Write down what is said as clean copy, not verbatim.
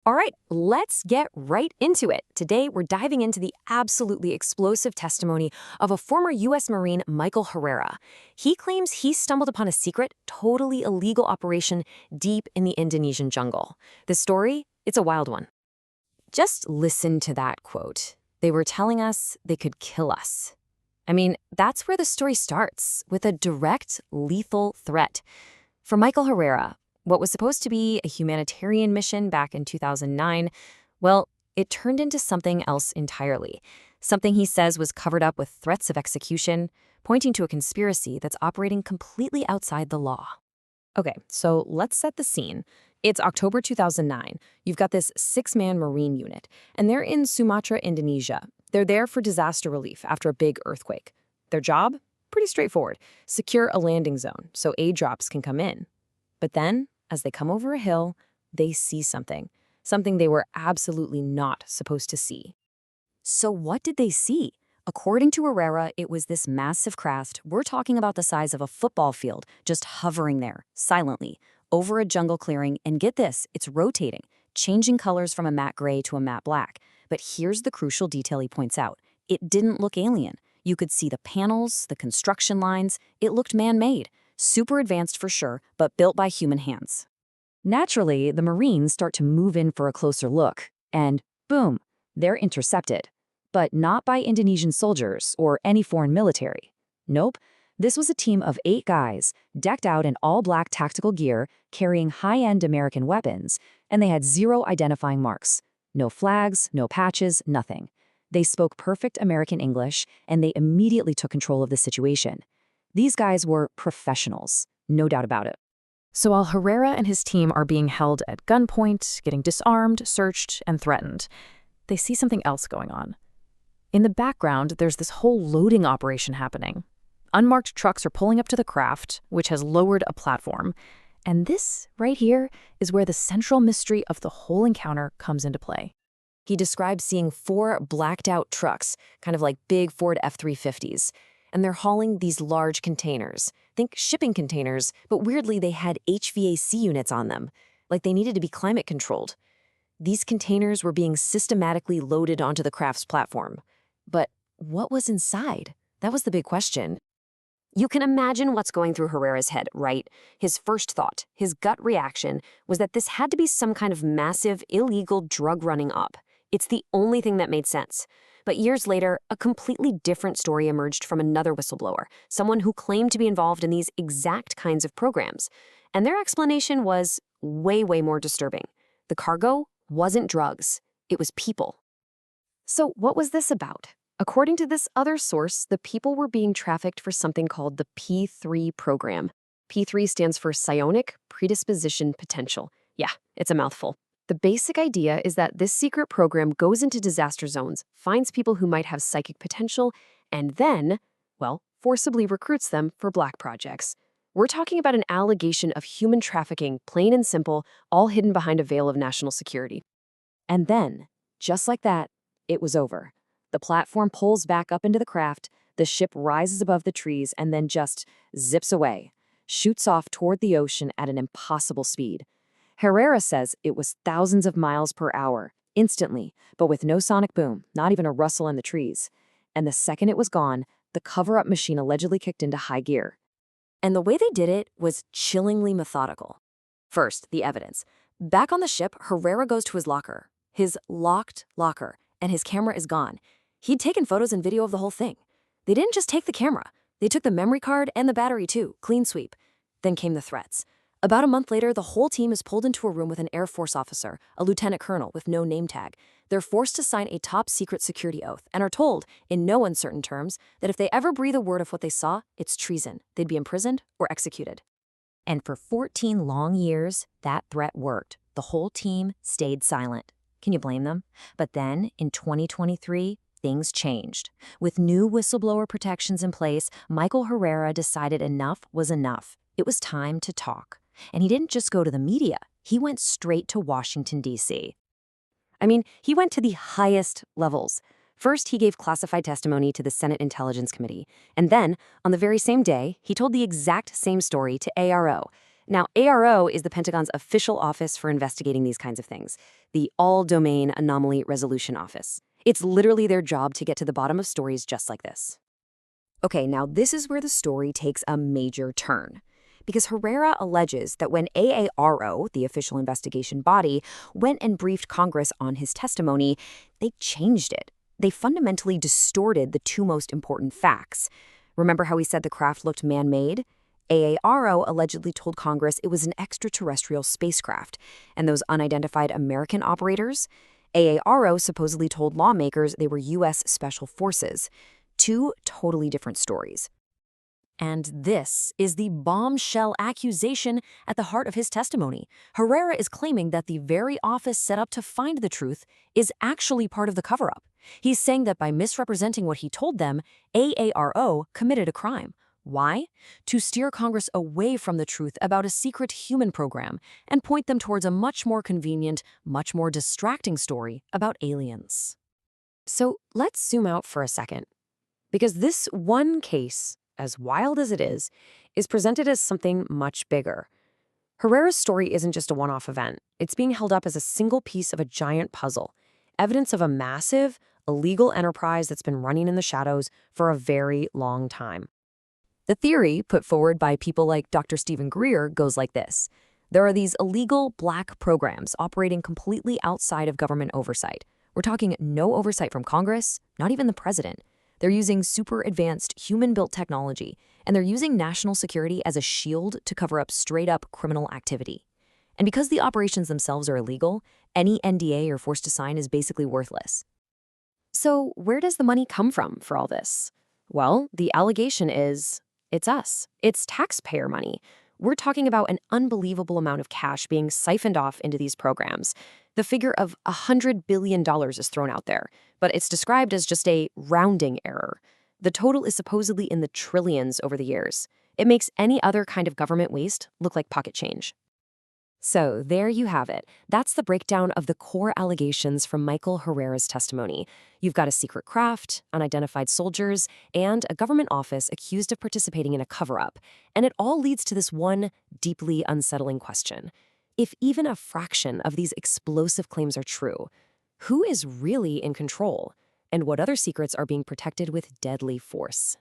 All right, let's get right into it. Today, we're diving into the absolutely explosive testimony of a former U.S. Marine, Michael Herrera. He claims he stumbled upon a secret, totally illegal operation deep in the Indonesian jungle. The story, it's a wild one. Just listen to that quote. They were telling us they could kill us. I mean, that's where the story starts, with a direct, lethal threat. For Michael Herrera, what was supposed to be a humanitarian mission back in 2009, well, it turned into something else entirely. Something he says was covered up with threats of execution, pointing to a conspiracy that's operating completely outside the law. Okay, so let's set the scene. It's October 2009. You've got this 6-man Marine unit, and they're in Sumatra, Indonesia. They're there for disaster relief after a big earthquake. Their job? Pretty straightforward. Secure a landing zone so aid drops can come in. But then, as they come over a hill, they see something they were absolutely not supposed to see. So what did they see? According to Herrera, it was this massive craft, we're talking about the size of a football field, just hovering there, silently, over a jungle clearing, and get this, it's rotating, changing colors from a matte gray to a matte black. But here's the crucial detail he points out. It didn't look alien. You could see the panels, the construction lines, it looked man-made. Super advanced for sure, but built by human hands. Naturally, the Marines start to move in for a closer look, and boom, they're intercepted. But not by Indonesian soldiers or any foreign military. Nope, this was a team of 8 guys, decked out in all-black tactical gear, carrying high-end American weapons, and they had 0 identifying marks. No flags, no patches, nothing. They spoke perfect American English, and they immediately took control of the situation. These guys were professionals, no doubt about it. So while Herrera and his team are being held at gunpoint, getting disarmed, searched, and threatened, they see something else going on. In the background, there's this whole loading operation happening. Unmarked trucks are pulling up to the craft, which has lowered a platform. And this, right here, is where the central mystery of the whole encounter comes into play. He described seeing 4 blacked-out trucks, kind of like big Ford F-350s. And they're hauling these large containers. Think shipping containers, but weirdly they had HVAC units on them, like they needed to be climate controlled. These containers were being systematically loaded onto the craft's platform. But what was inside? That was the big question. You can imagine what's going through Herrera's head, right? His first thought, his gut reaction, was that this had to be some kind of massive, illegal drug running up. It's the only thing that made sense. But years later, a completely different story emerged from another whistleblower, someone who claimed to be involved in these exact kinds of programs. And their explanation was way, way more disturbing. The cargo wasn't drugs, it was people. So what was this about? According to this other source, the people were being trafficked for something called the P3 program. P3 stands for psionic predisposition potential. Yeah, it's a mouthful. The basic idea is that this secret program goes into disaster zones, finds people who might have psychic potential, and then, well, forcibly recruits them for black projects. We're talking about an allegation of human trafficking, plain and simple, all hidden behind a veil of national security. And then, just like that, it was over. The platform pulls back up into the craft, the ship rises above the trees, and then just zips away, shoots off toward the ocean at an impossible speed. Herrera says it was thousands of miles per hour, instantly, but with no sonic boom, not even a rustle in the trees. And the second it was gone, the cover-up machine allegedly kicked into high gear. And the way they did it was chillingly methodical. First, the evidence. Back on the ship, Herrera goes to his locker, his locked locker, and his camera is gone. He'd taken photos and video of the whole thing. They didn't just take the camera. They took the memory card and the battery too, clean sweep. Then came the threats. About a month later, the whole team is pulled into a room with an Air Force officer, a lieutenant colonel with no name tag. They're forced to sign a top-secret security oath and are told, in no uncertain terms, that if they ever breathe a word of what they saw, it's treason. They'd be imprisoned or executed. And for 14 long years, that threat worked. The whole team stayed silent. Can you blame them? But then, in 2023, things changed. With new whistleblower protections in place, Michael Herrera decided enough was enough. It was time to talk. And he didn't just go to the media. He went straight to Washington, D.C. I mean, he went to the highest levels. First, he gave classified testimony to the Senate Intelligence Committee. And then, on the very same day, he told the exact same story to AARO. Now, AARO is the Pentagon's official office for investigating these kinds of things, the All-domain Anomaly Resolution Office. It's literally their job to get to the bottom of stories just like this. Okay, now this is where the story takes a major turn. Because Herrera alleges that when AARO, the official investigation body, went and briefed Congress on his testimony, they changed it. They fundamentally distorted the two most important facts. Remember how he said the craft looked man-made? AARO allegedly told Congress it was an extraterrestrial spacecraft, and those unidentified American operators? AARO supposedly told lawmakers they were U.S. Special Forces. Two totally different stories. And this is the bombshell accusation at the heart of his testimony. Herrera is claiming that the very office set up to find the truth is actually part of the cover-up. He's saying that by misrepresenting what he told them, AARO committed a crime. Why? To steer Congress away from the truth about a secret human program and point them towards a much more convenient, much more distracting story about aliens. So let's zoom out for a second. Because this one case, as wild as it is presented as something much bigger. Herrera's story isn't just a one-off event. It's being held up as a single piece of a giant puzzle, evidence of a massive, illegal enterprise that's been running in the shadows for a very long time. The theory put forward by people like Dr. Stephen Greer goes like this. There are these illegal black programs operating completely outside of government oversight. We're talking no oversight from Congress, not even the president. They're using super advanced human-built technology, and they're using national security as a shield to cover up straight-up criminal activity. And because the operations themselves are illegal, any NDA you're forced to sign is basically worthless. So where does the money come from for all this? Well, the allegation is, it's us. It's taxpayer money. We're talking about an unbelievable amount of cash being siphoned off into these programs. The figure of $100 billion is thrown out there, but it's described as just a rounding error. The total is supposedly in the trillions over the years. It makes any other kind of government waste look like pocket change. So there you have it. That's the breakdown of the core allegations from Michael Herrera's testimony. You've got a secret craft, unidentified soldiers, and a government office accused of participating in a cover-up. And it all leads to this one deeply unsettling question. If even a fraction of these explosive claims are true, who is really in control? And what other secrets are being protected with deadly force?